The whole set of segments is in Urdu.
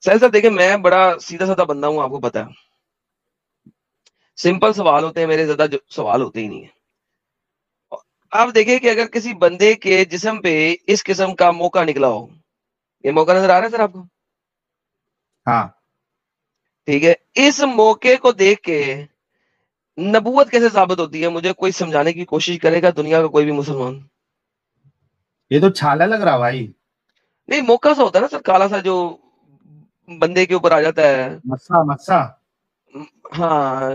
سہیل صاحب دیکھیں میں بڑا سیدھا سادہ بندہ ہوں، آپ کو پتا ہے، سمپل سوال ہوتے ہیں میرے، زیادہ جو سوال ہوتے ہی نہیں ہیں. آپ دیکھیں کہ اگر کسی بندے کے جسم پہ اس قسم کا موقع نکلا ہو، یہ موقع نظر آ رہا ہے سر آپ کو؟ ہاں ٹھیک ہے، اس موقع کو دیکھ کے نبوت کیسے ثابت ہوتی ہے؟ مجھے کوئی سمجھانے کی کوشش کرے گا دنیا کا کوئی بھی مسلمان؟ یہ تو چھالا لگ رہا بھائی. نہیں، موقع سا ہوتا ہے نا سر، کالا سا جو بندے کے اوپر آ جاتا ہے. مسا ہاں،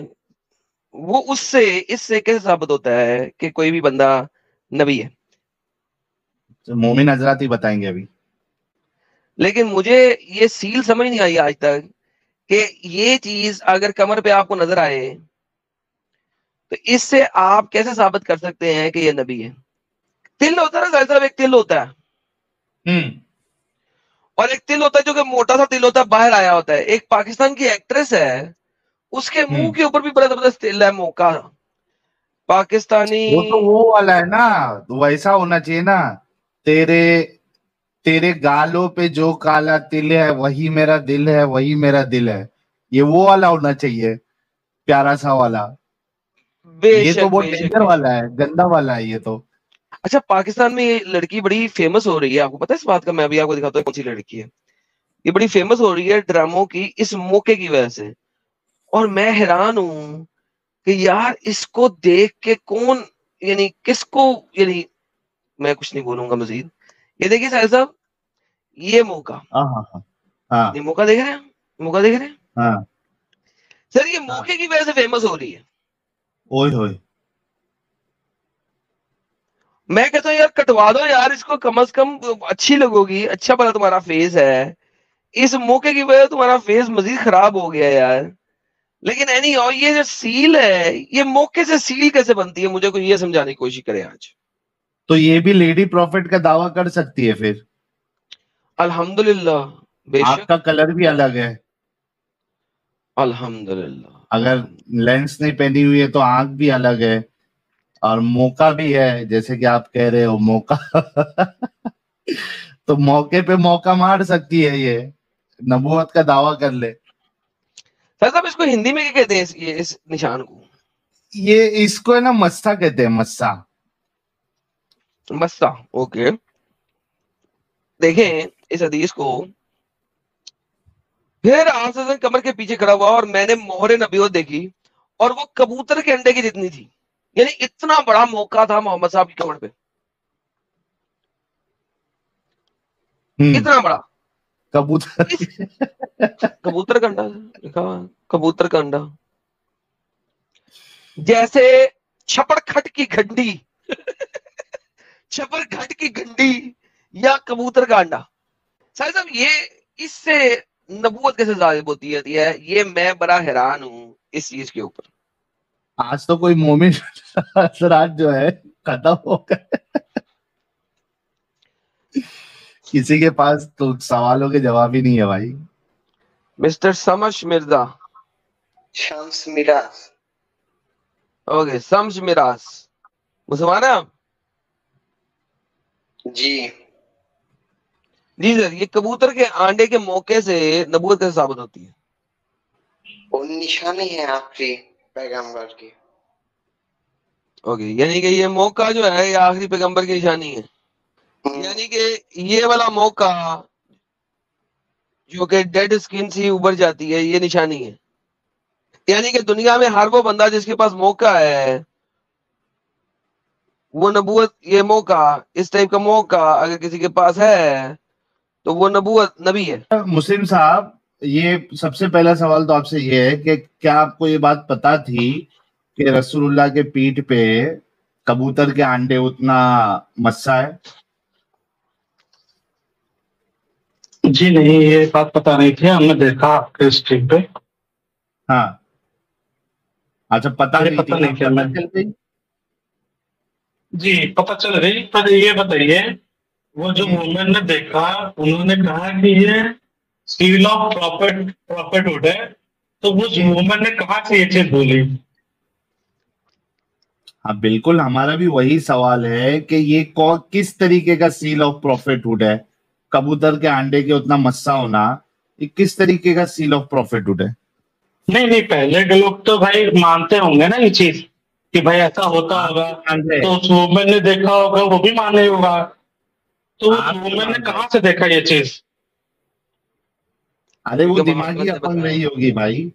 وہ اس سے کیسے ثابت ہوتا ہے کہ کوئی بھی بندہ نبی ہے؟ مومن حضرات ہی بتائیں گے ابھی. لیکن مجھے یہ سیل سمجھ نہیں آئی آج تک کہ یہ چیز اگر کمر پہ آپ کو نظر آئے تو اس سے آپ کیسے ثابت کر سکتے ہیں کہ یہ نبی ہے؟ تل ہوتا ہے نا صاحب، ایک تل ہوتا ہے اور ایک تل ہوتا ہے جو کہ موٹا سا تل ہوتا ہے، باہر آیا ہوتا ہے. ایک پاکستان کی ایکٹریس ہے، اس کے منہ کے اوپر بھی بڑا زبردست تل ہے، موقع پاکستانی. وہ تو وہ والا ہے نا، ویسا ہونا چاہیے نا. تیرے گالوں پہ جو کالا تل ہے وہی میرا دل ہے، وہی میرا دل ہے. یہ وہ والا ہونا چاہیے، پیارا سا والا. بے یہ تو شک بہت بے شک ڈینجر بے شک. والا ہے، گندا والا ہے یہ تو. اچھا، پاکستان میں یہ لڑکی بڑی فیمس ہو رہی ہے، آپ کو پتا ہے اس بات کا؟ میں ابھی آپ کو دکھاتا ہوں کون سی لڑکی ہے. یہ بڑی فیمس ہو رہی ہے ڈراموں کی اس موقع کی وجہ سے، اور میں حیران ہوں کہ یار اس کو دیکھ کے کون، یعنی کس کو، یعنی میں کچھ نہیں بولوں گا مزید. یہ دیکھیے ساحل صاحب، یہ موقع، ہاں ہاں ہاں ہاں یہ موقع دیکھ رہے ہیں، موقع دیکھ رہے ہیں ہاں. سر؟ یہ موقع کی وجہ سے فیمس ہو رہی ہے. اوئے ہوئے. میں کہتا ہوں یار کٹوا دو یار اس کو، کم از کم اچھی لگو گی، اچھا پتا تمہارا فیس ہے. اس موقع کی وجہ سے تمہارا فیس مزید خراب ہو گیا یار. لیکن اینی ہاؤ، یہ جو سیل ہے، یہ موقع سے سیل کیسے بنتی ہے؟ مجھے کوئی یہ سمجھانے کی کوشش کرے آج. تو یہ بھی لیڈی پروفٹ کا دعویٰ کر سکتی ہے پھر. الحمدللہ، بے آنکھ شک، کا کلر بھی الگ ہے. الحمدللہ اگر الحمدللہ. لینس نہیں پہنی ہوئی ہے تو آنکھ بھی الگ ہے، اور موقع بھی ہے جیسے کہ آپ کہہ رہے ہو موقع. تو موقع پہ موقع مار سکتی ہے یہ، نبوت کا دعویٰ کر لے. سر صاحب اس کو ہندی میں کیا کہتے ہیں اس نشان کو؟ یہ اس کو ہے نا مسا کہتے ہیں، مسا. مسا، اوکے. دیکھیں اس حدیث کو، پھر آنسر کمر کے پیچھے کھڑا ہوا اور میں نے مہر نبوت دیکھی، اور وہ کبوتر کے انڈے کی جتنی تھی. یعنی اتنا بڑا موقع تھا محمد صاحب کی کمر پہ، اتنا بڑا. کبوتر. کبوتر کا انڈا لکھا ہوا ہے، کبوتر کا انڈا، جیسے چھپڑ کھٹ کی گھنٹی، چھپر کھٹ کی گھنٹی یا کبوتر کا انڈا. صاحب صاحب یہ اس سے نبوت کیسے ظاہر ہوتی ہے؟ یہ میں بڑا حیران ہوں اس چیز کے اوپر. آج تو کوئی مومن حضرات جو ہے ختم ہو گئے. کسی کے پاس تو سوالوں کے جواب ہی نہیں ہے بھائی. مسٹر سمش مرزا، شمس میراث. اوکے، سمش میراث مسلمان ہیں آپ؟ جی جی سر، یہ کبوتر کے آنڈے کے موقع سے نبوت کیسے ثابت ہوتی ہے؟ وہ نشانی ہے آخری پیغمبر کی. اوکے، یعنی کہ یہ موقع جو ہے یہ آخری پیغمبر کی نشانی ہے. یعنی کہ یہ والا موقع جو کہ ڈیڈ اسکن سے ابھر جاتی ہے، یہ نشانی ہے. یعنی کہ دنیا میں ہر وہ بندہ جس کے پاس موقع ہے، وہ نبوت، یہ موقع، اس ٹائپ کا موقع اگر کسی کے پاس ہے تو وہ نبوت، نبی ہے. مسلم صاحب، یہ سب سے پہلا سوال تو آپ سے یہ ہے کہ کیا آپ کو یہ بات پتا تھی کہ رسول اللہ کے پیٹھ پہ کبوتر کے انڈے اتنا مسا ہے؟ جی نہیں، یہ بات پتا نہیں تھی، ہم نے دیکھا آپ کے اسٹریم پہ. ہاں اچھا، پتا یہ نہیں پتا تھی، نہیں اب کیا پتا میں، چل گئی. جی پتا چل گئی. پر یہ بتائیے، وہ جو مومن نے دیکھا انہوں نے کہا کہ یہ سیل آف پراپٹ ہے، تو اس مومن نے کہاں سے یہ چیز بولی؟ ہاں بالکل، ہمارا بھی وہی سوال ہے کہ یہ کس طریقے کا سیل آف پروفیٹ ہوڈ ہے؟ کبوتر کے انڈے کے اتنا مسا ہونا، یہ کس طریقے کا سیل آف پروفیٹ ہے؟ نہیں پہلے کے لوگ تو بھائی مانتے ہوں گے نا یہ چیز کہ بھائی ایسا ہوتا ہوگا, تو اس وومن نے دیکھا ہوگا, وہ بھی مانے ہوگا. تو اس وومن نے کہاں سے دیکھا یہ چیز؟ ارے وہ دماغی اپنگ نہیں ہوگی بھائی.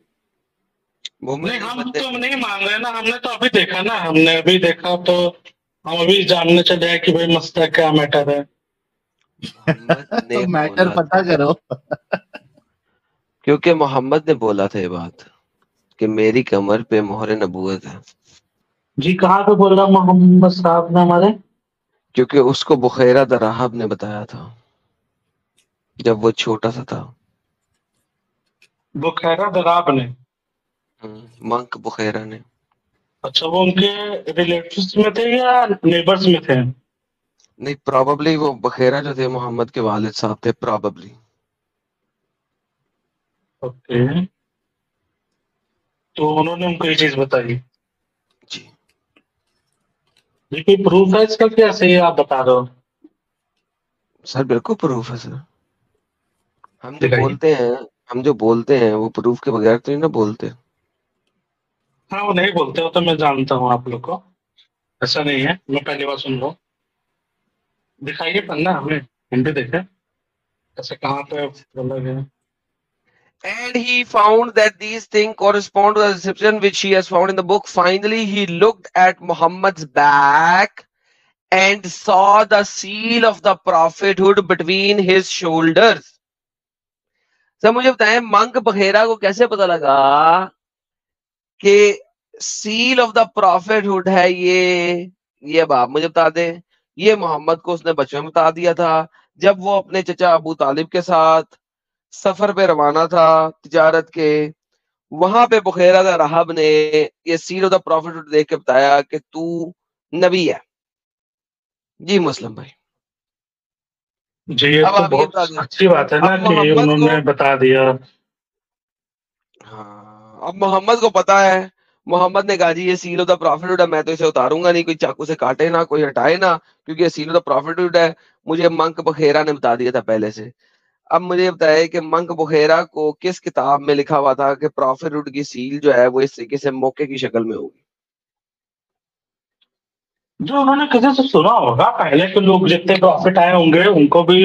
نہیں ہم تو نہیں مان رہے نا, ہم نے تو ابھی دیکھا نا, ہم نے ابھی دیکھا تو ہم ابھی جاننے چلے ہیں کہ بھائی مسئلہ کیا میٹر ہے. میٹر پتا کرو. کیونکہ محمد نے بولا تھا یہ بات کہ میری کمر پہ مہر نبوت ہے. جی کہاں پہ بول رہا محمد صاحب نے ہمارے؟ کیونکہ اس کو بخیرہ دراہب نے بتایا تھا جب وہ چھوٹا سا تھا. بخیرہ دراہب نے؟ منک بخیرہ نے. اچھا وہ ان کے ریلیٹیوز میں تھے یا نیبرز میں تھے؟ نہیں پراببلی وہ بخیرہ جو تھے محمد کے والد صاحب تھے پراببلی. اوکے, تو انہوں نے ان کو یہ چیز بتائی. جی یہ کوئی پروف ہے اس کا کیا صحیح آپ بتا رہے ہو؟ سر بالکل پروف ہے سر. ہم دکھائیے. جو بولتے ہیں وہ پروف کے بغیر تو نہیں نا بولتے. ہاں وہ نہیں بولتے ہو تو میں جانتا ہوں آپ لوگ کو, ایسا نہیں ہے, میں پہلی بار سن رہا ہوں. دکھائیے پڑھنا, ہم بھی دیکھیں ایسے کہاں پہ بولا گیا. And he found that these things correspond to the description which he has found in the book. Finally, he looked at Muhammad's back and saw the seal of the prophethood between his shoulders. سر مجھے بتائیں منک بخیرہ کو کیسے پتا لگا کہ سیل آف دا پروفیٹ ہے یہ اب آپ مجھے بتا دیں. یہ محمد کو اس نے بچپن میں بتا دیا تھا جب وہ اپنے چچا ابو طالب کے ساتھ سفر پہ روانہ تھا تجارت کے. وہاں پہ بخیرہ دا راہب نے یہ سیل آف دا پروفیٹ دیکھ کے بتایا کہ تو نبی ہے. جی مسلم بھائی جی یہ تو بہت اچھی بات ہے نا کہ انہوں نے بتا دیا. ہاں اب محمد کو پتا ہے, محمد نے کہا جی یہ سیل آف دا پروفیٹ ہے, میں تو اسے اتاروں گا نہیں, کوئی چاقو سے کاٹے نہ, کوئی ہٹائے نہ, کیونکہ یہ سیل آف دا پروفیٹ ہے. مجھے منک بخیرہ نے بتا دیا تھا پہلے سے. اب مجھے بتایا کہ منک بخیرہ کو کس کتاب میں لکھا ہوا تھا کہ پروفیٹ کی سیل جو ہے وہ اس طریقے سے موقع کی شکل میں ہوگی. جو انہوں نے کسی سے سنا ہوگا, پہلے کے لوگ جتنے پروفٹ آئے ہوں گے ان کو بھی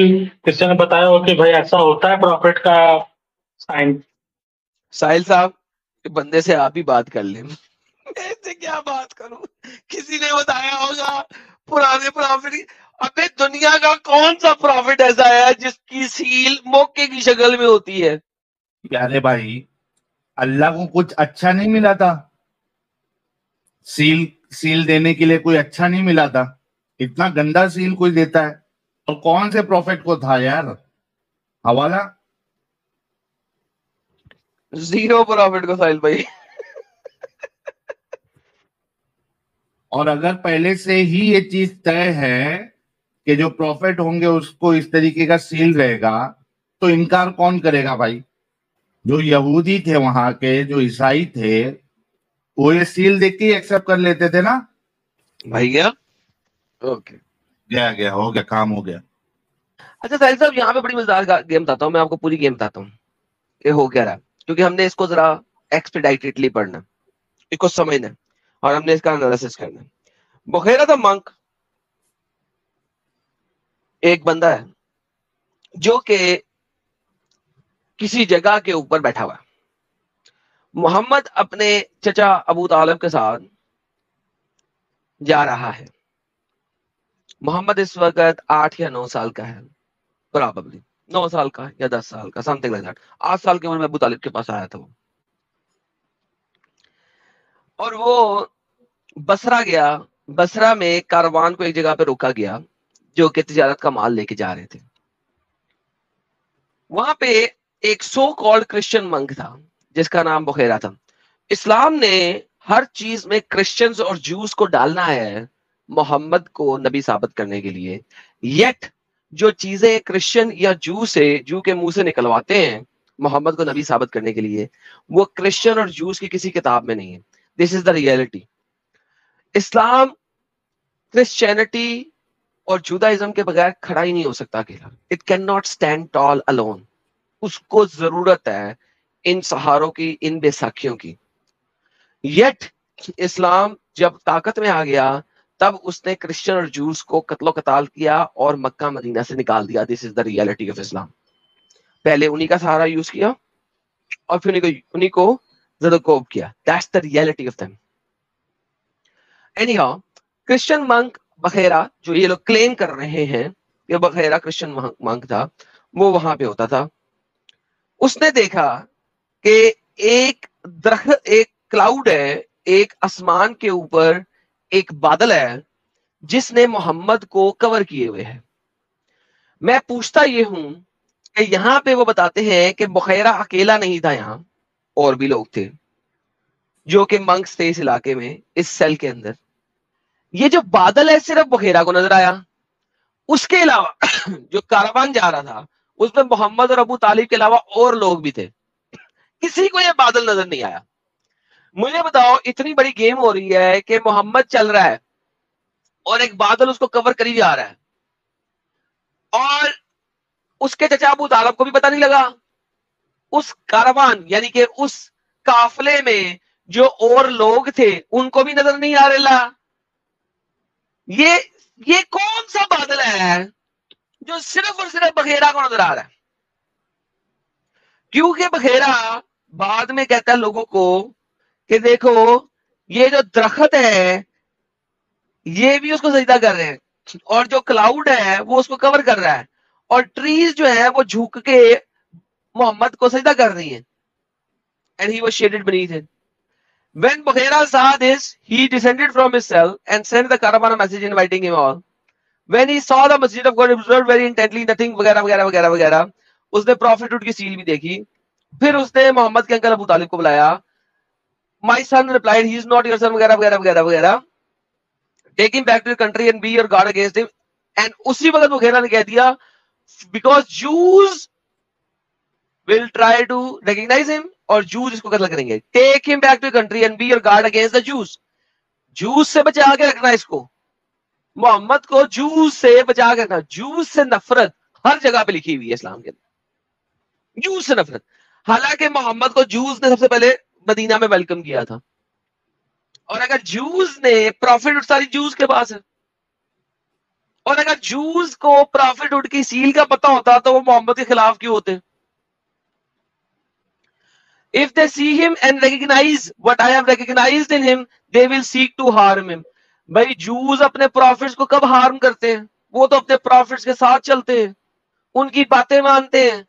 کسی نے بتایا ہوگا کہ بھائی ایسا ہوتا ہے پروفٹ کا سائن. ساحل صاحب بندے سے آپ ہی بات کر لیں, میں سے کیا بات کروں, کسی نے بتایا ہوگا پرانے پروفٹ. ابے دنیا کا کون سا پروفٹ ایسا ہے جس کی سیل موقع کی شکل میں ہوتی ہے؟ پیارے بھائی اللہ کو کچھ اچھا نہیں ملا تھا, سیل دینے کے لیے کوئی اچھا نہیں ملا تھا. اتنا گندا سیل کوئی دیتا ہے, اور کون سے پروفٹ کو تھا یار حوالہ؟ زیرو پروفٹ کو ساحل بھائی. اور اگر پہلے سے ہی یہ چیز طے ہے کہ جو پروفٹ ہوں گے اس کو اس طریقے کا سیل رہے گا, تو انکار کون کرے گا بھائی؟ جو یہودی تھے وہاں کے, جو عیسائی تھے, وہ یہ سیل دیکھ کے ہی ایکسپٹ کر لیتے تھے نا بھائی. گیا اوکے گیا ہو گیا, کام ہو گیا. اچھا ساحل صاحب یہاں پہ بڑی مزیدار گیم بتاتا ہوں, میں آپ کو پوری گیم بتاتا ہوں یہ ہو کیا رہا, کیونکہ ہم نے اس کو ذرا ایکسپیڈائٹڈلی پڑھنا, اس کو سمجھنا, اور ہم نے اس کا انالیسس کرنا. بخیرہ تھا منک ایک بندہ ہے جو کہ کسی جگہ کے اوپر بیٹھا ہوا ہے. محمد اپنے چچا ابو طالب کے ساتھ جا رہا ہے. محمد اس وقت 8 یا 9 سال کا ہے, پراببلی 9 سال کا یا 10 سال کا, سم تھنگ لائک دیٹ. 8 سال کی عمر میں ابو طالب کے پاس آیا تھا وہ, اور وہ بصرہ گیا. بصرہ میں کاروان کو ایک جگہ پہ روکا گیا جو کہ تجارت کا مال لے کے جا رہے تھے. وہاں پہ ایک سو کالڈ کرسچن منک تھا جس کا نام بخیرہ تھا. اسلام نے ہر چیز میں کرسچنز اور جوز کو ڈالنا ہے محمد کو نبی ثابت کرنے کے لیے, یٹ جو چیزیں کرسچن یا جو کے منہ سے نکلواتے ہیں محمد کو نبی ثابت کرنے کے لیے, وہ کرسچن اور جوز کی کسی کتاب میں نہیں ہے. دس از دا ریئلٹی. اسلام کرسچینٹی اور جودائزم کے بغیر کھڑا ہی نہیں ہو سکتا اکیلا. It can not stand tall alone. اس کو ضرورت ہے ان سہاروں کی, ان بیساکھیوں کی. یٹ اسلام جب طاقت میں آ گیا تب اس نے کرسچن اور جوز کو قتل و قتال کیا اور مکہ مدینہ سے نکال دیا. دس از دا ریالٹی آف اسلام. پہلے انہی کا سہارا یوز کیا اور پھر انہی کو زدوکوب کیا. That's the reality of them. Anyhow, Christian monk Bahira جو یہ لوگ کلیم کر رہے ہیں کہ بخیرا کرسچن منک تھا, وہ وہاں پہ ہوتا تھا. اس نے دیکھا کہ ایک درخت, ایک کلاؤڈ ہے, ایک آسمان کے اوپر ایک بادل ہے جس نے محمد کو کور کیے ہوئے ہے. میں پوچھتا یہ ہوں کہ یہاں پہ وہ بتاتے ہیں کہ بخیرا اکیلا نہیں تھا, یہاں اور بھی لوگ تھے جو کہ منکس تھے اس علاقے میں, اس سیل کے اندر. یہ جو بادل ہے صرف بخیرا کو نظر آیا. اس کے علاوہ جو کاروان جا رہا تھا اس میں محمد اور ابو طالب کے علاوہ اور لوگ بھی تھے. کسی کو یہ بادل نظر نہیں آیا. مجھے بتاؤ, اتنی بڑی گیم ہو رہی ہے کہ محمد چل رہا ہے اور ایک بادل اس کو کور کری جا رہا ہے, اور اس کے چچا ابو طالب کو بھی پتہ نہیں لگا. اس کاروان یعنی کہ اس قافلے میں جو اور لوگ تھے ان کو بھی نظر نہیں آ رہا. یہ کون سا بادل ہے جو صرف اور صرف بخیرا کو نظر آ رہا ہے؟ کیونکہ بخیرا بعد میں کہتا ہے لوگوں کو کہ دیکھو یہ جو درخت ہے یہ بھی اس کو سجدہ کر رہے ہیں, اور جو کلاؤڈ ہے وہ اس کو کور کر رہا ہے, اور ٹریز جو ہے وہ جھک کے محمد کو سجدہ کر رہی ہیں. And he was shaded beneath it. When Bukhara saw this, he descended from his cell and sent the caravan a message inviting him all. When he saw the masjid of God, he observed very intently nothing وغیرہ وغیرہ وغیرہ وغیرہ. اس نے prophethood کی سیل بھی دیکھی. پھر اس نے محمد کے انکل ابو طالب کو بلایا. My son replied, he is not your son وغیرہ وغیرہ وغیرہ وغیرہ. Take him back to your country and be your God against him. And اسی وقت بخیرا نے کہہ دیا because Jews will try to recognize him, اور Jews اس کو قتل کریں گے. Take him back to your country and be your guard against the Jews. Jews سے بچا کے رکھنا اس کو, محمد کو Jews سے بچا کے رکھنا. Jews سے نفرت ہر جگہ پہ لکھی ہوئی ہے اسلام کے اندر, Jews سے نفرت. حالانکہ محمد کو Jews نے سب سے پہلے مدینہ میں ویلکم کیا تھا, اور اگر Jews نے پروفٹ ساری Jews کے پاس ہے, اور اگر Jews کو پروفٹ کی سیل کا پتہ ہوتا تو وہ محمد کے خلاف کیوں ہوتے؟ If they see him and recognize what I have recognized in him, they will seek to harm him. بھائی جوز اپنے پروفٹس کو کب ہارم کرتے ہیں؟ وہ تو اپنے پروفٹس کے ساتھ چلتے ہیں, ان کی باتیں مانتے ہیں.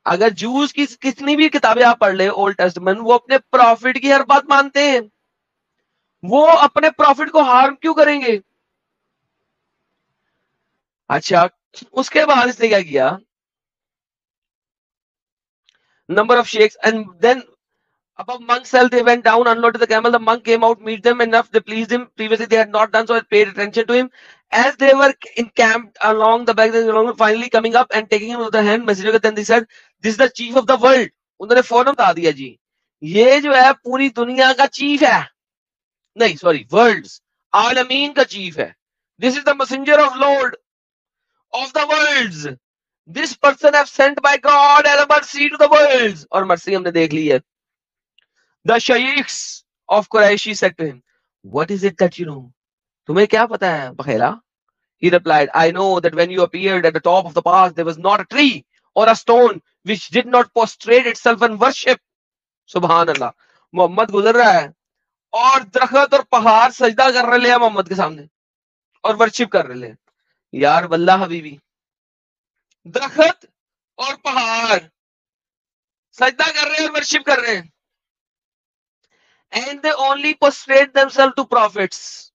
اگر جوز کی کتنی بھی کتابیں آپ پڑھ لیں اولڈ ٹیسٹمنٹ, وہ اپنے پروفٹ کی ہر بات مانتے ہیں. وہ اپنے پروفٹ کو ہارم کیوں کریں گے؟ اچھا, اس کے بعد اس نے کیا کیا؟ number of sheikhs, and then above monk's cell they went down, unloaded the camel. The monk came out, meet them enough, they pleased him. Previously they had not done so, they paid attention to him. As they were encamped along the back, finally coming up and taking him with the hand, messenger, then they said, this is the chief of the world. انہوں نے فوراً بتا دیا جی یہ جو ہے پوری دنیا کا چیف ہے, نہیں سوری ورلڈز, عالمین کا چیف ہے. This is the messenger of Lord of the worlds. This person have sent by God as a mercy to the worlds. اور مرسی ہم نے دیکھ لی ہے. The sheikhs of Quraishi said to him, what is it that you know? تمہیں کیا پتا ہے بخیلا؟ He replied, I know that when you appeared at the top of the pass, there was not a tree or a stone which did not prostrate itself and worship. سبحان اللہ. محمد گزر رہا ہے اور درخت اور پہاڑ سجدہ کر رہے ہیں محمد کے سامنے اور ورشپ کر رہے ہیں. یار واللہ حبیبی, درخت اور پہاڑ سجدہ کر رہے ہیں اور ورشپ کر رہے ہیں. And they only prostrate themselves to prophets.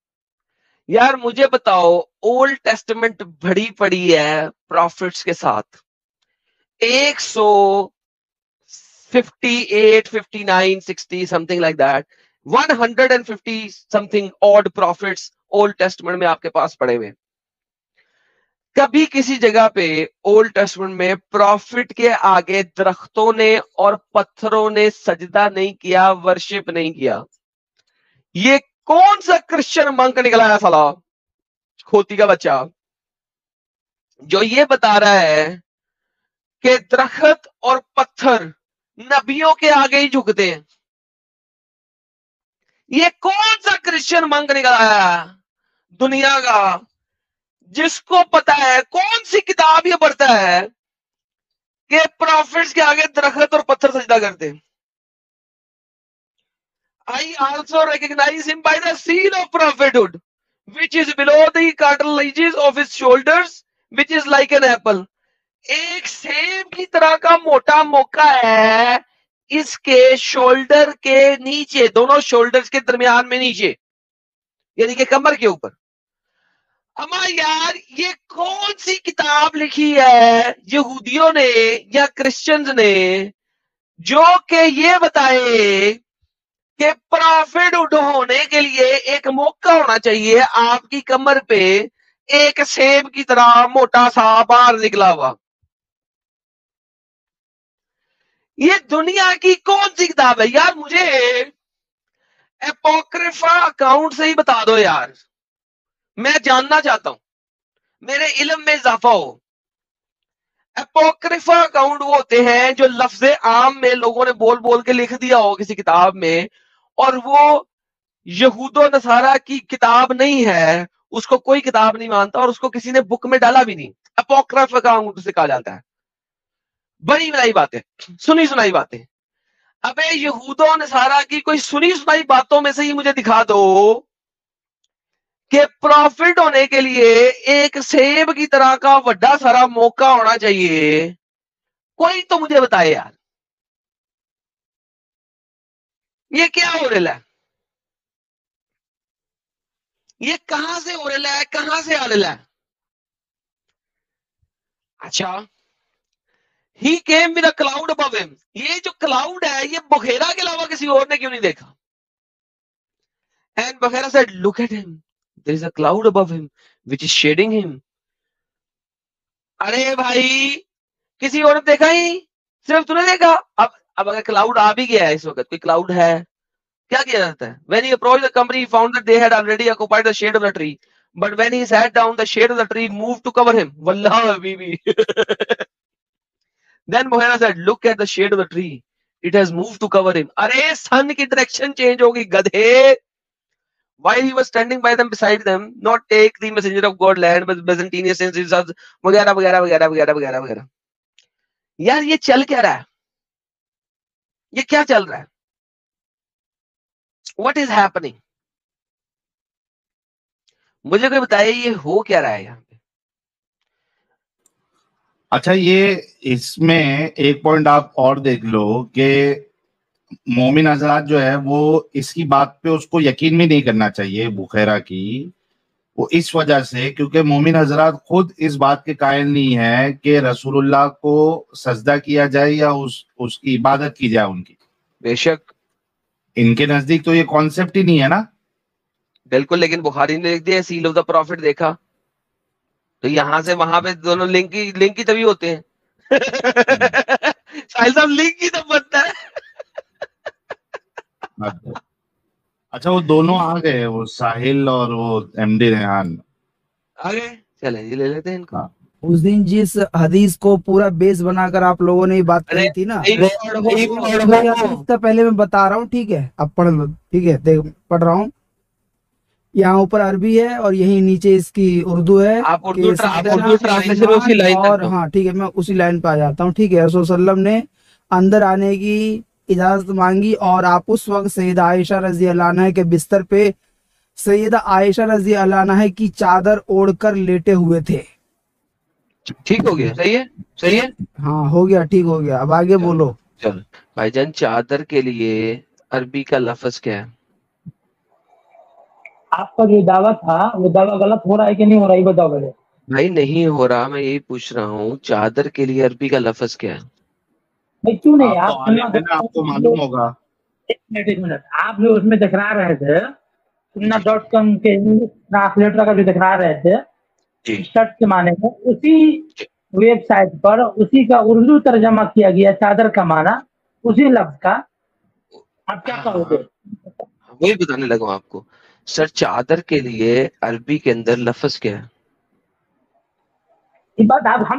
یار مجھے بتاؤ, اولڈ ٹیسٹمنٹ بڑی پڑی ہے پروفٹس کے ساتھ, 158, 59, 60 something like that, 150 something odd prophets old testament میں آپ کے پاس پڑے ہوئے. کبھی کسی جگہ پہ اولڈ ٹیسٹمنٹ میں پروفٹ کے آگے درختوں نے اور پتھروں نے سجدہ نہیں کیا, ورشپ نہیں کیا. یہ کون سا کرسچن منک نکلا ہے سالا کھوتی کا بچہ جو یہ بتا رہا ہے کہ درخت اور پتھر نبیوں کے آگے ہی جھکتے ہیں. یہ کون سا کرسچن منک نکل آیا دنیا کا جس کو پتا ہے, کون سی کتاب یہ پڑھتا ہے کہ پروفٹس کے آگے درخت اور پتھر سجدہ کرتے ہیں. I also recognize him by the seal of prophethood, which is below the cartilages of his shoulders, which is like an apple. ایک سیب کی طرح کا موٹا موقع ہے اس کے شولڈر کے نیچے, دونوں شولڈرز کے درمیان میں نیچے, یعنی کہ کمر کے اوپر. اما یار یہ کون سی کتاب لکھی ہے یہودیوں نے یا کرسچنز نے جو کہ یہ بتائے کہ پرافٹ ہونے کے لیے ایک موقع ہونا چاہیے آپ کی کمر پہ ایک سیب کی طرح موٹا سا باہر نکلا ہوا. یہ دنیا کی کون سی کتاب ہے یار؟ مجھے اپوکریفا اکاؤنٹ سے ہی بتا دو یار, میں جاننا چاہتا ہوں, میرے علم میں اضافہ ہو. اپوکریفا اکاؤنٹ وہ ہوتے ہیں جو لفظ عام میں لوگوں نے بول بول کے لکھ دیا ہو کسی کتاب میں, اور وہ یہود و نصارہ کی کتاب نہیں ہے, اس کو کوئی کتاب نہیں مانتا اور اس کو کسی نے بک میں ڈالا بھی نہیں. اپوکریفا اکاؤنٹ سے کہا جاتا ہے. بڑی بڑی باتیں, سنی سنائی باتیں. ابے یہود و نصارہ کی کوئی سنی سنائی باتوں میں سے ہی مجھے دکھا دو کہ پروفٹ ہونے کے لیے ایک سیب کی طرح کا بڑا سارا موقع ہونا چاہیے. کوئی تو مجھے بتائے یار, یہ کیا ہو رہا ہے؟ یہ کہاں سے ہو رہا ہے, کہاں سے آ رہا ہے؟ اچھا, He came with a cloud above him. یہ جو کلاؤڈ ہے یہ بخیرا کے علاوہ کسی اور نے کیوں نہیں دیکھا؟ And بخیرا said, look at him. There is a cloud above him which is shading him. ارے بھائی کسی اور نے دیکھا ہی, صرف تو نے دیکھا. اب اگر کلاؤڈ آ بھی گیا ہے اس وقت, کوئی کلاؤڈ ہے, کیا کیا جاتا ہے؟ When he approached the company, he found that they had already occupied the shade of the tree. But when he sat down, the shade of the tree moved to cover him. Wallah habibi. Then Mohera said, look at the shade of the tree. It has moved to cover him. Array sun کی direction change ہوگی گدھے. While he was standing by them, beside them, not take the messenger of God land, but Byzantine senses وغیرہ وغیرہ وغیرہ وغیرہ وغیرہ وغیرہ. یار یہ چل کیا رہا ہے؟ یہ کیا چل رہا ہے؟ What is happening? مجھے کوئی بتائے یہ ہو کیا رہا ہے یہاں پہ؟ اچھا, یہ اس میں ایک پوائنٹ آپ اور دیکھ لو کہ مومن حضرات جو ہے وہ اس کی بات پہ اس کو یقین بھی نہیں کرنا چاہیے بخیرا کی, وہ اس وجہ سے کیونکہ مومن حضرات خود اس بات کے قائل نہیں ہے کہ رسول اللہ کو سجدہ کیا جائے یا اس کی عبادت کی جائے ان کی. بے شک ان کے نزدیک تو یہ کانسیپٹ ہی نہیں ہے نا. بالکل, لیکن بخاری نے لکھ دیا سیل آف دا پروفٹ دیکھا, تو یہاں سے وہاں پہ دونوں لنک ہی تبھی ہوتے ہیں. ساحل صاحب لنک ہی تب بنتا ہے. اچھا, وہ دونوں آ گئے, وہ ساحل اور وہ ایم ڈی ریحان آ گئے, چلیں جی لے لیتے ہیں ان کو. اس دن جس حدیث کو پورا بیس بنا کر آپ لوگوں نے بات کری تھی نا, پہلے میں بتا رہا ہوں, ٹھیک ہے, اب پڑھ لو, ٹھیک ہے, دیکھ پڑھ رہا ہوں. یہاں اوپر عربی ہے اور یہیں نیچے اس کی اردو ہے, اور ہاں ٹھیک ہے, میں اسی لائن پہ آ جاتا ہوں. ٹھیک ہے, رسول صلی اللہ علیہ وسلم نے اندر آنے کی اجازت مانگی اور آپ اس وقت سیدہ عائشہ رضی اللہ عنہ کے بستر پہ سیدہ عائشہ رضی اللہ عنہ کی چادر اوڑھ کر لیٹے ہوئے تھے. ٹھیک ہو گیا, صحیح ہے, صحیح ہے, ہاں ہو گیا, ٹھیک ہو گیا. اب آگے بولو. چلو بھائی جان, چادر کے لیے عربی کا لفظ کیا ہے؟ آپ کا جو دعویٰ تھا وہ دعویٰ غلط ہو رہا ہے کہ نہیں ہو رہا ہے بتاؤ پہلے. بھائی نہیں ہو رہا, میں یہی پوچھ رہا ہوں چادر کے لیے عربی کا لفظ کیا ہے؟ بھائی کیوں نہیں, آپ کو معلوم ہوگا. ایک منٹ, آپ جو اس میں دکھا رہے تھے sunna.com کے ٹرانسلیٹر کا جو دکھا رہے تھے شرط کے معنی میں, اسی ویب سائٹ پر اسی کا اردو ترجمہ کیا گیا چادر کا معنی اسی لفظ کا. آپ کیا کہو گے؟ وہی بتانے لگا آپ کو سر, چادر کے لیے عربی کے اندر لفظ کیا ہے؟ یہ بات آپ ہم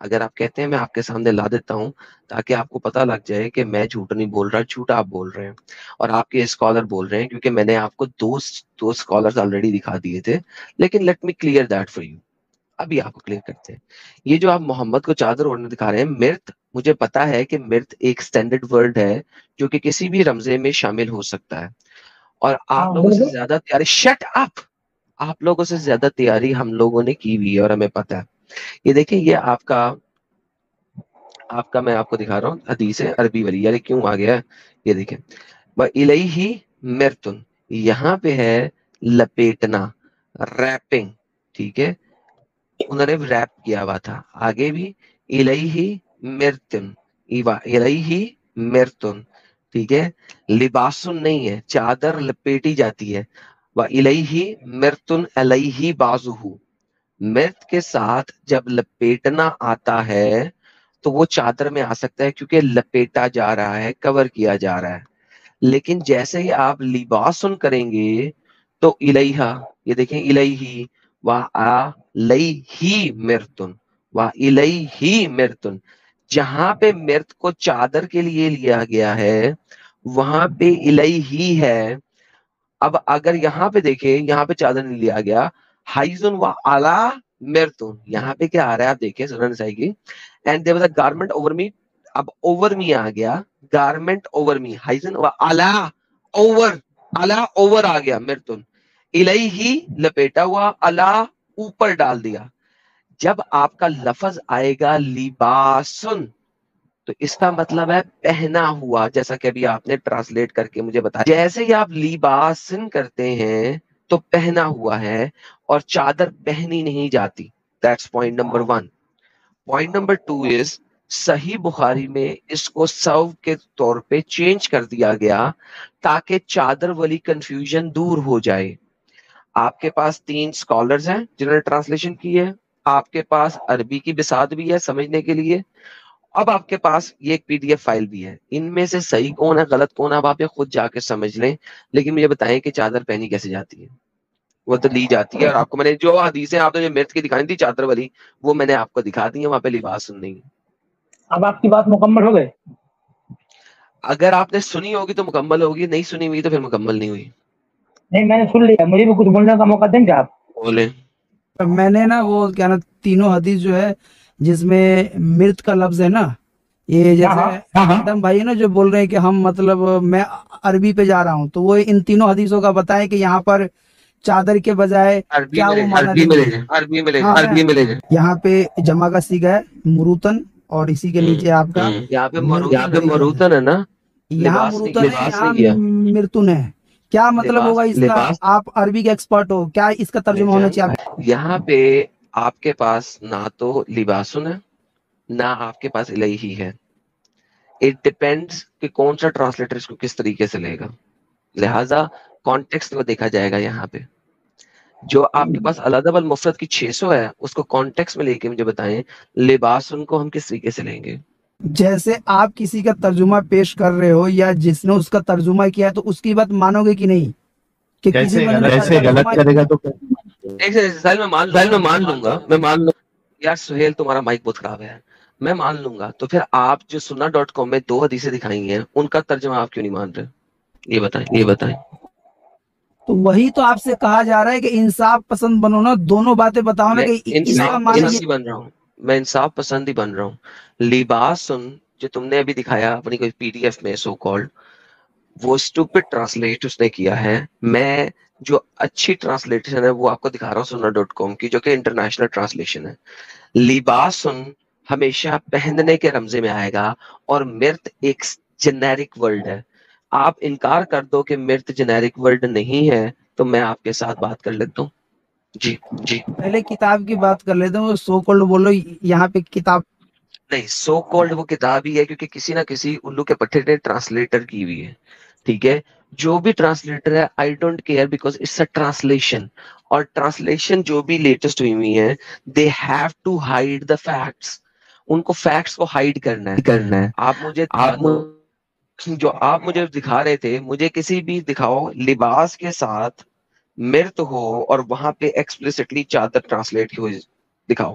اگر آپ کہتے ہیں میں آپ کے سامنے لا دیتا ہوں تاکہ آپ کو پتا لگ جائے کہ میں جھوٹ نہیں بول رہا, جھوٹ آپ بول رہے ہیں اور آپ کے اسکالر بول رہے ہیں, کیونکہ میں نے آپ کو دو اسکالرز آلریڈی دکھا دیے تھے. لیکن let me clear that for you. ابھی آپ کو کلیئر کرتے ہیں. یہ جو آپ محمد کو چادر اوڑھنے دکھا رہے ہیں, مرت, مجھے پتا ہے کہ مرت ایک اسٹینڈرڈ ورڈ ہے جو کہ کسی بھی رمزے میں شامل ہو سکتا ہے, اور آپ لوگوں سے زیادہ تیاری, شٹ اپ, آپ لوگوں سے زیادہ تیاری ہم لوگوں نے کی ہوئی ہے اور ہمیں پتا ہے. یہ دیکھیں, یہ آپ کا میں آپ کو دکھا رہا ہوں حدیث عربی والی, یار کیوں آ گیا, یہ دیکھیں وَإِلَيْهِ مِرْتٌ, یہاں پہ ہے لپیٹنا, ریپنگ, ٹھیک ہے, انہوں نے ریپ کیا ہوا تھا. آگے بھی الیہ مرتن, الیہ مرتن, ٹھیک ہے, لباسن نہیں ہے, چادر لپیٹی جاتی ہے. وَإِلَيْهِ مِرْتٌ عَلَيْهِ بَعْضُهُ, مرت کے ساتھ جب لپیٹنا آتا ہے تو وہ چادر میں آ سکتا ہے کیونکہ لپیٹا جا رہا ہے, کور کیا جا رہا ہے. لیکن جیسے ہی آپ لباسن کریں گے تو الیہ, یہ دیکھیں الیہ وَعَلَيْهِ مِرْتٌ, وَعَلَيْهِ مِرْتٌ, جہاں پہ مرت کو چادر کے لیے لیا گیا ہے وہاں پہ الیہ ہے. اب اگر یہاں پہ دیکھیں, یہاں پہ چادر نہیں لیا گیا, حیزن وعلا مرتن, یہاں پہ کیا آ رہا ہے آپ دیکھیں سنن نسائی کی, and there was a garment over me, اب over me آ گیا, garment over me, حیزن وعلا over, علا over آ گیا, مرتن الیہ لپیٹا ہوا, علا اوپر ڈال دیا. جب آپ کا لفظ آئے گا لباسن تو اس کا مطلب ہے پہنا ہوا, جیسا کہ ابھی آپ نے ٹرانسلیٹ کر کے مجھے بتایا. جیسے ہی آپ لباسن کرتے ہیں تو پہنا ہوا ہے اور چادر پہنی نہیں جاتی. That's point number 1. Point number 2 is صحیح بخاری میں اس کو سو کے طور پہ چینج کر دیا گیا تاکہ چادر والی کنفیوژن دور ہو جائے. آپ کے پاس 3 اسکالرز ہیں جنہوں نے ٹرانسلیشن کی ہے, آپ کے پاس عربی کی بساط بھی ہے سمجھنے کے لیے, اب آپ کے پاس یہ ایک پی ڈی ایف فائل بھی ہے. ان میں سے صحیح کون ہے غلط کون ہے اب آپ یہ خود جا کے سمجھ لیں, لیکن مجھے بتائیں کہ چادر پہنی کیسے جاتی ہے. وہ تو لی جاتی ہے, اور آپ کو میں نے جو حدیثیں آپ نے جو مرد کی دکھانی تھی چادر والی وہ میں نے آپ کو دکھا دی ہے, وہاں پہ لباس نہیں. اب آپ کی بات مکمل ہو گئی. اگر آپ نے سنی ہوگی تو مکمل ہوگی, نہیں سنی ہوئی تو پھر مکمل نہیں ہوئی. نہیں میں نے سن لیا, مجھے بھی کچھ بولنے کا موقع دیں گے آپ. بولیں. میں نے نا وہ کیا نا تینوں حدیث جو ہے جس میں مرت کا لفظ ہے نا, یہ جیسے آدم بھائی نا جو بول رہے ہیں کہ ہم مطلب میں عربی پہ جا رہا ہوں, تو وہ ان تینوں حدیثوں کا بتائیں کہ یہاں پر چادر کے بجائے کیا وہ معنی لیں گے. یہاں پہ جمع کا صیغہ ہے مروتن, اور اسی کے نیچے آپ کا یہاں پہ مروتن ہے نا, یہاں مروتن ہے, یہاں مرتن ہے. کیا مطلب ہوگا اس کا؟ آپ عربی کے ایکسپرٹ ہو, کیا اس کا ترجمہ ہونا چاہیے؟ یہاں پہ آپ کے پاس نہ تو لباسن ہے نہ آپ کے پاس الیہ ہے. اٹ ڈیپینڈس کہ کون سا ٹرانسلیٹر اس کو کس طریقے سے لے گا, لہٰذا کانٹیکسٹ کو دیکھا جائے گا. یہاں پہ جو آپ کے پاس علیحدہ المفرد کی 600 ہے اس کو کانٹیکسٹ میں لے کے مجھے بتائیں لباسن کو ہم کس طریقے سے لیں گے. جیسے آپ کسی کا ترجمہ پیش کر رہے ہو یا جس نے اس کا ترجمہ کیا ہے تو اس کی بات مانو گے کہ نہیں؟ کہ کسی غلط کرے گا تو میں مان لوں گا, میں مان لوں. یار سہیل تمہارا مائک بہت خراب ہے, میں مان لوں گا. تو پھر آپ جو سننا.com میں 2 حدیثیں دکھائی ہیں ان کا ترجمہ آپ کیوں نہیں مان رہے؟ یہ بتائیں. تو وہی تو آپ سے کہا جا رہا ہے کہ انصاف پسند بنو نا, دونوں باتیں بتاؤ نا. کہ میں انصاف پسند ہی بن رہا ہوں. لباسن جو تم نے ابھی دکھایا اپنی کوئی پی ڈی ایف میں سو کالڈ, وہ اسٹوپڈ ٹرانسلیٹ اس نے کیا ہے. میں جو اچھی ٹرانسلیشن ہے وہ آپ کو دکھا رہا ہوں سننا.com کی, جو کہ انٹرنیشنل ٹرانسلیشن ہے. لباسن ہمیشہ پہننے کے رمزے میں آئے گا, اور مرت ایک جنیرک ورڈ ہے. آپ انکار کر دو کہ مرت جنیرک ورڈ نہیں ہے تو میں آپ کے ساتھ بات کر لیتا ہوں. جی پہلے کتاب کی بات کر لیتے ہیں. سو کالڈ بولو, یہاں پہ کتاب نہیں, سو کالڈ وہ کتاب ہی ہے کیونکہ کسی نہ کسی الو کے پٹھے نے ٹرانسلیٹر کی ہوئی ہے. ٹھیک ہے, جو بھی ٹرانسلیٹر ہے I don't care because it's a translation, اور ٹرانسلیشن جو بھی لیٹسٹ ہوئی ہوئی ہے they have to hide the facts. ان کو فیکٹس کو ہائڈ کرنا ہے. آپ مجھے دکھا رہے تھے, مجھے کسی بھی دکھاؤ لباس کے ساتھ مرت ہو اور وہاں پہ ایکسپلیسٹلی چادر ٹرانسلیٹ کی ہوئی دکھاؤ.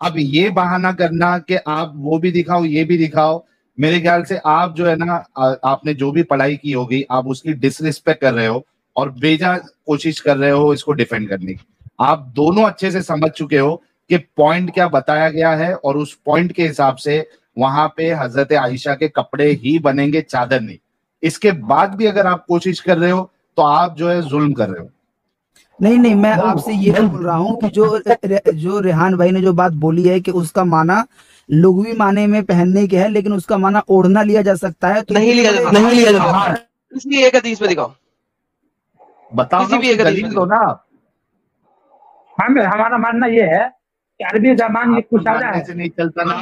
اب یہ بہانہ کرنا کہ آپ وہ بھی دکھاؤ یہ بھی دکھاؤ، میرے خیال سے آپ جو ہے نا، آپ نے جو بھی پڑھائی کی ہوگی آپ اس کی ڈس ریسپیکٹ کر رہے ہو اور بیجا کوشش کر رہے ہو اس کو ڈیفینڈ کرنے کی. آپ دونوں اچھے سے سمجھ چکے ہو کہ پوائنٹ کیا بتایا گیا ہے، اور اس پوائنٹ کے حساب سے وہاں پہ حضرت عائشہ کے کپڑے ہی بنیں گے، چادر نہیں. اس کے بعد بھی اگر آپ کوشش کر رہے ہو تو آپ جو ہے ظلم کر رہے ہو. نہیں میں آپ سے یہ بول رہا ہوں کہ جو ریحان بھائی نے جو بات بولی ہے کہ اس کا معنی لغوی معنی میں پہننے کے ہے، لیکن اس کا معنی اوڑھنا لیا جا سکتا ہے. تو نہیں لیا جاتا. کسی ایک حدیث میں دکھاؤ، بتاؤ نا، کسی بھی ایک حدیث دلیل دو نا. ہمارا ماننا یہ ہے کہ عربی زبان یہ کشادہ ہے. سے نہیں چلتا نا.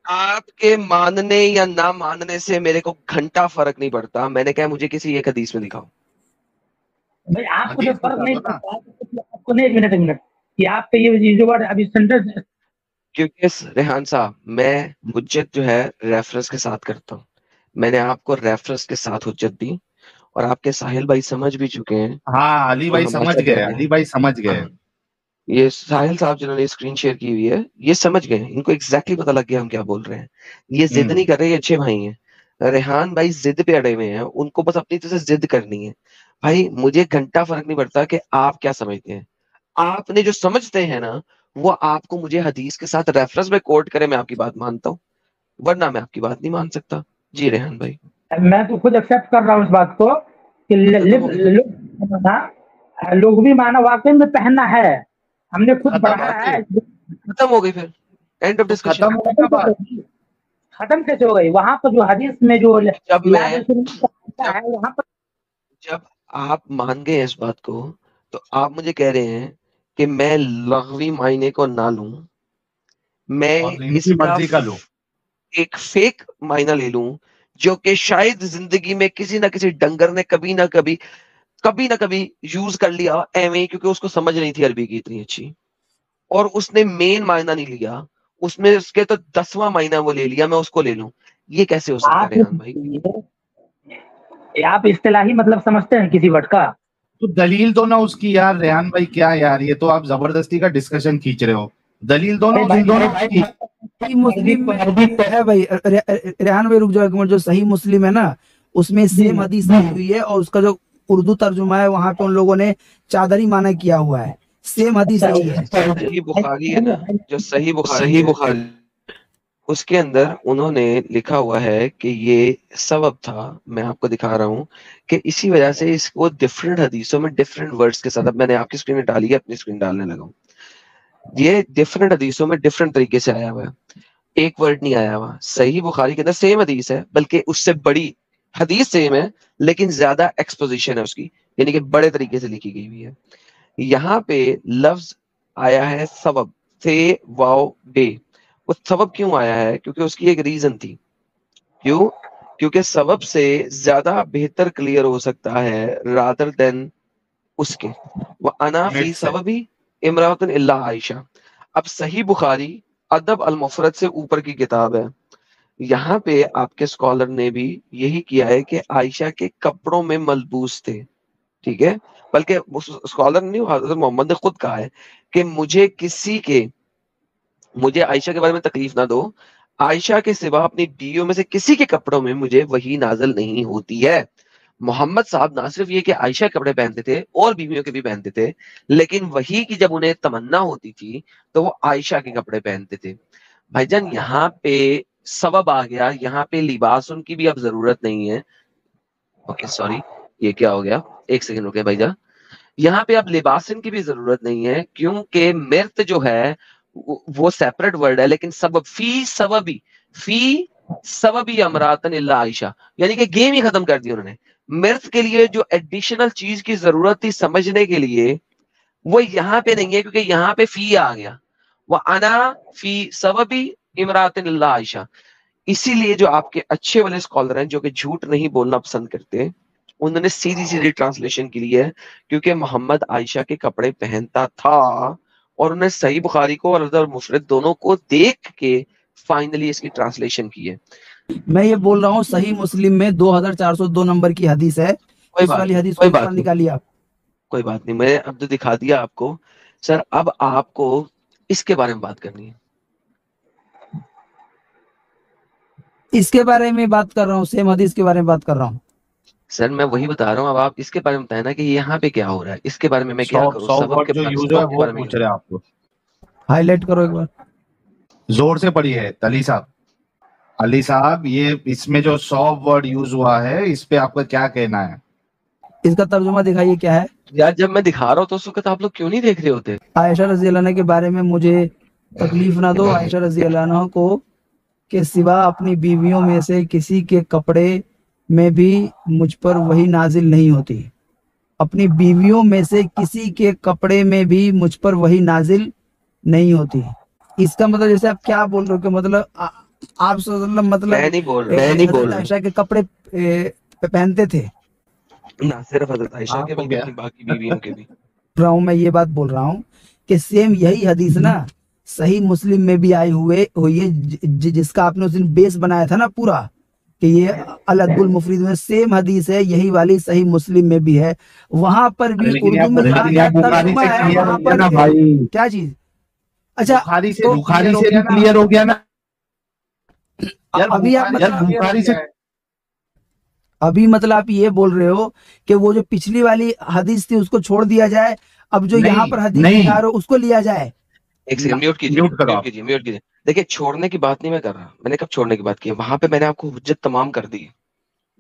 آپ کے ماننے یا نہ ماننے سے میرے کو گھنٹہ فرق نہیں پڑتا. میں نے کہا مجھے کسی ایک حدیث میں دکھاؤ. بھائی آپ کو جو فرق نہیں پڑتا، آپ کو نہیں. ایک منٹ کہ آپ کا یہ جو ورڈ ابھی سینٹنس، کیونکہ ریحان صاحب میں حجت جو ہے ریفرنس کے ساتھ کرتا ہوں. میں نے آپ کو ریفرنس کے ساتھ حجت دی اور آپ کے ساحل بھائی سمجھ بھی چکے ہیں. ہاں علی بھائی سمجھ گئے، علی بھائی سمجھ گئے. یہ ساحل صاحب جنہوں نے اسکرین شیئر کی ہوئی ہے یہ سمجھ گئے، ان کو ایگزیکٹلی پتا لگ گیا ہم کیا بول رہے ہیں. یہ ضد نہیں کر رہے، یہ اچھے بھائی ہیں. ریحان بھائی ضد پہ اڑے ہوئے ہیں، ان کو بس اپنی طرف سے ضد کرنی ہے. بھائی مجھے گھنٹہ فرق نہیں پڑتا کہ آپ کیا سمجھتے ہیں. آپ نے جو سمجھتے ہیں نا وہ آپ کو مجھے حدیث کے ساتھ ریفرنس میں کوٹ کرے میں آپ کی بات مانتا ہوں، ورنہ میں آپ کی بات نہیں مان سکتا. جی ریحان بھائی، میں تو خود ایکسپٹ کر رہا ہوں اس بات کو کہ لغوی معنی واقعی میں پہننا ہے. ہم نے خود پڑھا ہے. ختم ہو گئی، پھر اینڈ آف ڈسکشن. ختم کیسے ہو گئی؟ وہاں پر جو حدیث میں جو جب آپ مان گئے اس بات کو تو آپ مجھے کہہ رہے ہیں کہ میں لغوی معنی کو نہ لوں، میں اس کا لوں، ایک فیک معنی لے لوں جو کہ شاید زندگی میں کسی نہ کسی ڈنگر نے کبھی نہ کبھی یوز کر لیا ایویں، کیونکہ اس کو سمجھ نہیں تھی عربی کی اتنی اچھی، اور اس نے مین معنی نہیں لیا، اس میں اس کے تو 10واں معنی وہ لے لیا، میں اس کو لے لوں. یہ کیسے ہو سکتا ہے ریحان بھائی؟ آپ اصطلاحی مطلب سمجھتے ہیں کسی ورڈ کا؟ تو دلیل دو نا اس کی یار. ریحان بھائی کیا یار، یہ تو آپ زبردستی کا ڈسکشن کھینچ رہے ہو. دلیل دو نا. مسلم ہے بھائی. ریحان بھائی رک جاؤ، جو صحیح مسلم ہے نا اس میں سیم حدیث آئی ہوئی ہے، اور اس کا جو اردو ترجمہ ہے وہاں پہ ان لوگوں نے چادری معنی کیا ہوا ہے. سیم حدیث آئی ہے. صحیح بخاری ہے نا، جو صحیح بخاری اس کے اندر انہوں نے لکھا ہوا ہے کہ یہ سبب تھا. میں آپ کو دکھا رہا ہوں کہ اسی وجہ سے اس کو ڈفرینٹ حدیثوں میں ڈفرینٹ ورڈز کے ساتھ، اب میں نے آپ کی اسکرین میں ڈالی ہے، اپنی اسکرین ڈالنے لگا ہوں. یہ ڈفرینٹ حدیثوں میں ڈفرینٹ طریقے سے آیا ہوا ہے، ایک ورڈ نہیں آیا ہوا. صحیح بخاری کے اندر سیم حدیث ہے، بلکہ اس سے بڑی حدیث سیم ہے لیکن زیادہ ایکسپوزیشن ہے اس کی، یعنی کہ بڑے طریقے سے لکھی گئی ہوئی ہے. یہاں پہ لفظ آیا ہے سبب، تھے واو بے. وہ سبب کیوں آیا ہے؟ کیونکہ اس کی ایک ریزن تھی. کیوں؟ کیونکہ سبب سے زیادہ بہتر کلیئر ہو سکتا ہے رادر دین اس کے. وَأَنَا فِي سَبَبِ امرأة إِلَّا عائشہ. اب صحیح بخاری ادب المفرد سے اوپر کی کتاب ہے. یہاں پہ آپ کے اسکالر نے بھی یہی کیا ہے کہ عائشہ کے کپڑوں میں ملبوس تھے. ٹھیک ہے، بلکہ اسکالر نہیں، حضرت محمد نے خود کہا ہے کہ مجھے عائشہ کے بارے میں تکلیف نہ دو، عائشہ کے سوا اپنی بیویوں میں سے کسی کے کپڑوں میں مجھے وحی نازل نہیں ہوتی ہے. محمد صاحب نہ صرف یہ کہ عائشہ کے کپڑے پہنتے تھے اور بیویوں کے بھی پہنتے تھے، لیکن وحی کی جب انہیں تمنا ہوتی تھی تو وہ عائشہ کے کپڑے پہنتے تھے. بھائی جان یہاں پہ سبب آ گیا، یہاں پہ لباس ان کی بھی اب ضرورت نہیں ہے. اوکے سوری، یہ کیا ہو گیا، ایک سیکنڈ رکے بھائی جان. یہاں پہ اب لباسن کی بھی ضرورت نہیں ہے، کیونکہ مرت جو ہے وہ سیپریٹ ورڈ ہے، لیکن سبب فی سببی امراتن الا عائشہ، یعنی کہ گیم ہی ختم کر دی انہوں نے. مرت کے لیے جو ایڈیشنل چیز کی ضرورت تھی سمجھنے کے لیے وہ یہاں پہ نہیں ہے، کیونکہ یہاں پہ فی آ گیا. وَأَنَا فِي سَبَبِ امرأة إِلَّا عائشہ. اسی لیے جو آپ کے اچھے والے اسکالر ہیں جو کہ جھوٹ نہیں بولنا پسند کرتے، انہوں نے سیدھی ٹرانسلیشن کی لی ہے، کیونکہ محمد عائشہ کے کپڑے پہنتا تھا، اور انہوں نے صحیح بخاری کو اور مفرد دونوں کو دیکھ کے فائنلی اس کی ٹرانسلیشن کی ہے. میں یہ بول رہا ہوں صحیح مسلم میں 2402 نمبر کی حدیث ہے. اس والی حدیث کو نکالیے آپ. کوئی بات نہیں، میں اب تو دکھا دیا آپ کو. سر اب آپ کو اس کے بارے میں بات کرنی ہے. اس کے بارے میں بات کر رہا ہوں, سیم حدیث کے بارے میں بات کر رہا ہوں. سر میں وہی بتا رہا ہوں, اب آپ اس کے بارے میں بتائیں نا کہ یہاں پہ کیا ہو رہا ہے, اس کے بارے میں کیا کروں, سبب کے بارے وہ میں پوچھ رہے آپ کو, ہائی لائٹ کرو ایک بار, زور سے پڑھیے علی صاحب. علی صاحب, یہ اس میں جو 100 ورڈ یوز ہوا ہے, اس پہ آپ کا کیا کہنا ہے؟ اس کا ترجمہ دکھائیے کیا ہے. یار جب میں دکھا رہا ہوں تو اس وقت آپ لوگ کیوں نہیں دیکھ رہے ہوتے؟ عائشہ رضی اللہ عنہ کے بارے میں مجھے تکلیف نہ دو. عائشہ رضی اللہ عنہ کو کے سوا اپنی بیویوں میں سے کسی کے کپڑے میں بھی مجھ پر وہی نازل نہیں ہوتی. اپنی بیویوں میں سے کسی کے کپڑے میں بھی مجھ پر وہی نازل نہیں ہوتی. اس کا مطلب جیسے آپ کیا بول رہے ہو کہ مطلب آپ صلی اللہ علیہ وسلم مطلب میں نہیں بول رہا عائشہ کے کپڑے پہنتے تھے. نہ صرف حضرت عائشہ کے بلکہ اپنی باقی بیویوں کے بھی. میں یہ بات بول رہا ہوں کہ سیم یہی حدیث نا صحیح مسلم میں بھی آئی ہوئی ہے, جس کا آپ نے اس دن بیس بنایا تھا نا پورا, کہ یہ الادب المفرد میں سیم حدیث ہے, یہی والی صحیح مسلم میں بھی ہے. وہاں پر بھی اردو میں ترجمہ ہے, وہاں پر کیا چیز. اچھا بخاری سے کلیئر ہو گیا نا. ابھی آپ ابھی مطلب آپ یہ بول رہے ہو کہ وہ جو پچھلی والی حدیث تھی اس کو چھوڑ دیا جائے, اب جو یہاں پر حدیث دکھا رہے ہو اس کو لیا جائے. ایک سیکنڈ میوٹ کیجیے. دیکھیں چھوڑنے کی بات نہیں میں کر رہا, میں نے کب چھوڑنے کی بات کی ہے, وہاں پہ میں نے آپ کو حجت تمام کر دی,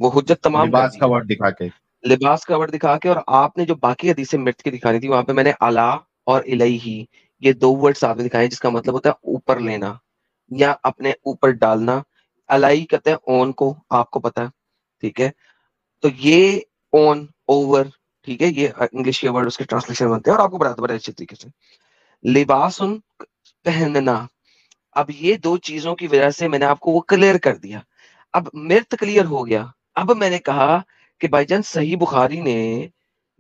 وہ حجت تمام لباس کا ورڈ دکھا کے, لباس کا ورڈ دکھا کے, اور آپ نے جو باقی حدیثیں مرد کی دکھانی تھی وہاں پہ میں نے الا اور الیہ یہ 2 ورڈز آپ نے دکھائے جس کا مطلب ہوتا ہے اوپر لینا یا اپنے اوپر ڈالنا. الائی کہتے ہیں اون کو, آپ کو پتا ہے, ٹھیک ہے. تو یہ اون اوور, ٹھیک ہے, یہ انگلش کے ورڈ اس کے ٹرانسلیشن بنتے ہیں اور آپ کو بتاتا بڑے اچھے طریقے سے. لباسن پہننا, اب یہ 2 چیزوں کی وجہ سے میں نے آپ کو وہ کلیئر کر دیا. اب مرد کلیئر ہو گیا. اب میں نے کہا کہ بھائی جان صحیح بخاری نے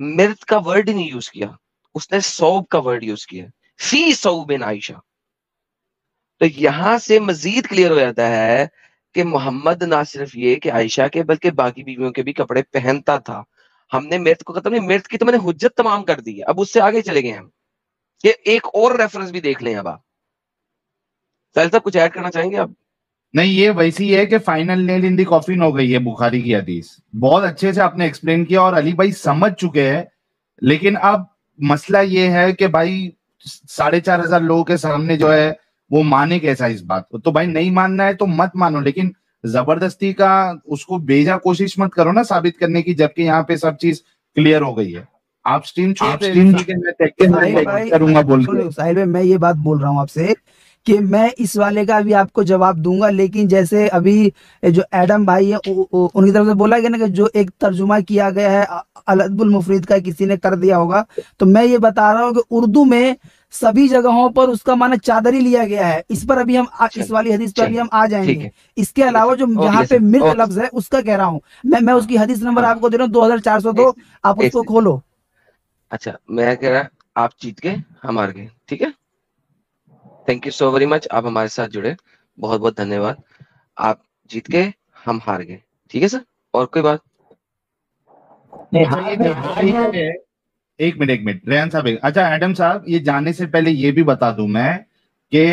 مرد کا ورڈ نہیں یوز کیا, اس نے صوب کا ورڈ یوز کیا, فی صوب عائشہ. تو یہاں سے مزید کلیئر ہو جاتا ہے کہ محمد نہ صرف یہ کہ عائشہ کے بلکہ باقی بیویوں کے بھی کپڑے پہنتا تھا. ہم نے مرد کو ختم نہیں, مرد کی تو میں نے حجت تمام کر دی ہے. اب اس سے آگے چلے گئے ہم, یہ ایک اور ریفرنس بھی دیکھ لیں. اب آپ سہیل صاحب کچھ ایڈ کرنا چاہیں گے آپ؟ نہیں, یہ ویسی ہے کہ فائنل نیل ان دی کافن ہو گئی ہے بخاری کی حدیث. بہت اچھے سے آپ نے ایکسپلین کیا اور علی بھائی سمجھ چکے ہیں. لیکن اب مسئلہ یہ ہے کہ بھائی 4,500 لوگوں کے سامنے جو ہے وہ مانے کیسا اس بات کو. تو بھائی نہیں ماننا ہے تو مت مانو, لیکن زبردستی کا اس کو بیجا کوشش مت کرو نا ثابت کرنے کی, جبکہ یہاں پہ سب چیز کلیئر ہو گئی ہے. آپ سٹریم کروں گا بول کے. ساحل بھائی میں یہ بات بول رہا ہوں آپ سے کہ میں اس والے کا بھی آپ کو جواب دوں گا, لیکن جیسے ابھی جو ایڈم بھائی ہیں ان کی طرف سے بولا گیا نا کہ جو ایک ترجمہ کیا گیا ہے الادب المفرد کا کسی نے کر دیا ہوگا, تو میں یہ بتا رہا ہوں کہ اردو میں سبھی جگہوں پر اس کا معنی چادر ہی لیا گیا ہے. اس پر ابھی ہم اس والی حدیث پر بھی ہم آ جائیں گے. اس کے علاوہ جو یہاں پہ مرد لفظ ہے اس کا کہہ رہا ہوں میں اس کی حدیث نمبر آپ کو دے رہا ہوں 2402, آپ اس کو کھولو. اچھا میں کہہ رہا آپ جیت گئے ہم ہار گئے, ٹھیک ہے. Thank you so very much, آپ ہمارے ساتھ جڑے, بہت بہت دھنیہ واد. آپ جیت گئے ہم ہار گئے, ٹھیک ہے سر. اور کوئی بات؟ ایک منٹ ریان صاحب. اچھا ایڈم صاحب, یہ جانے سے پہلے یہ بھی بتا دوں میں کہ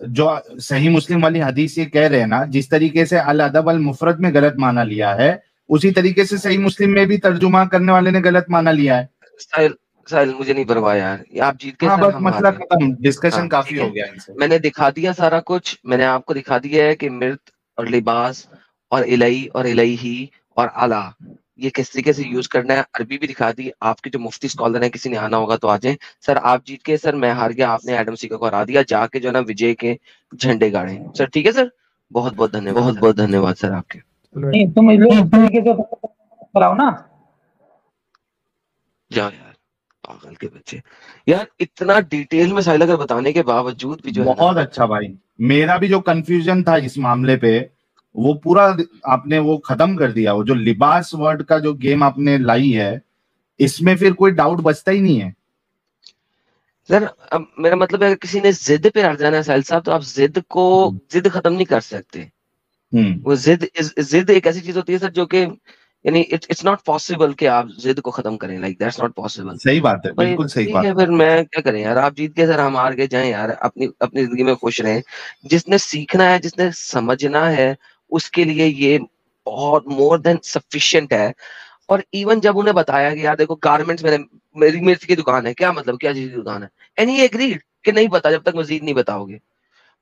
جو صحیح مسلم والی حدیث یہ کہہ رہے ہیں نا, جس طریقے سے الادب المفرد میں غلط معنی لیا ہے اسی طریقے سے صحیح مسلم میں بھی ترجمہ کرنے والے نے غلط معنی لیا ہے. ساحل مجھے نہیں پرواہ یار, آپ جیت کے بس مسئلہ ختم, ڈسکشن کافی ہو گیا. میں نے دکھا دیا سارا کچھ, میں نے آپ کو دکھا دیا ہے کہ مرد اور لباس اور الی اور الیہ اور اعلیٰ یہ کس طریقے سے یوز کرنا ہے. عربی بھی دکھا دی. آپ کے جو مفتی اسکالر ہیں کسی نے آنا ہوگا تو آ جائیں. سر آپ جیت کے, سر میں ہار گیا, آپ نے ایڈم سیکا کو ہرا دیا, جا کے جو ہے نا وجے کے جھنڈے گاڑے. سر ٹھیک ہے سر, بہت بہت دھنیہ واد, بہت بہت دھنیہ واد سر آپ کے. تم اس طریقے سے کراؤ نا. جاؤ یار پاگل کے بچے, یار اتنا ڈیٹیل میں ساحل اگر بتانے کے باوجود بھی جو بہت اچھا بھائی, میرا بھی جو کنفیوژن تھا اس معاملے پہ وہ پورا آپ نے وہ ختم کر دیا. وہ جو لباس ورڈ کا جو گیم آپ نے لائی ہے اس میں پھر کوئی ڈاؤٹ بچتا ہی نہیں ہے. سر اب میرا مطلب ہے اگر کسی نے ضد پہ اڑ جانا ہے ساحل صاحب, تو آپ ضد کو ختم نہیں کر سکتے. وہ ضد ایک ایسی چیز ہوتی ہے سر جو کہ یعنی اٹس ناٹ پاسبل کہ آپ ضد کو ختم کریں, لائک دیٹس ناٹ پاسبل. صحیح بات ہے, بالکل صحیح بات ہے. پھر میں کیا کریں یار, آپ جیت کے سر ہم ہار کے جائیں یار, اپنی زندگی میں خوش رہیں. جس نے سیکھنا ہے, جس نے سمجھنا ہے, اس کے لیے یہ بہت مور دین سفیشینٹ ہے. اور ایون جب انہیں بتایا کہ یار دیکھو گارمنٹس میں میری مرچ کی دکان ہے, کیا مطلب کیا چیز کی دکان ہے, اینڈ ہی ایگریڈ کہ نہیں پتا جب تک مزید نہیں بتاؤ گے.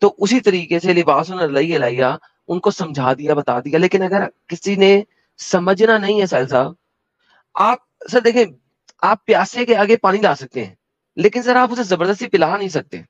تو اسی طریقے سے لباس علیہ ان کو سمجھا دیا, بتا دیا. لیکن اگر کسی نے سمجھنا نہیں ہے ساحل صاحب, آپ سر دیکھیں, آپ پیاسے کے آگے پانی لا سکتے ہیں, لیکن سر آپ اسے زبردستی پلا نہیں سکتے.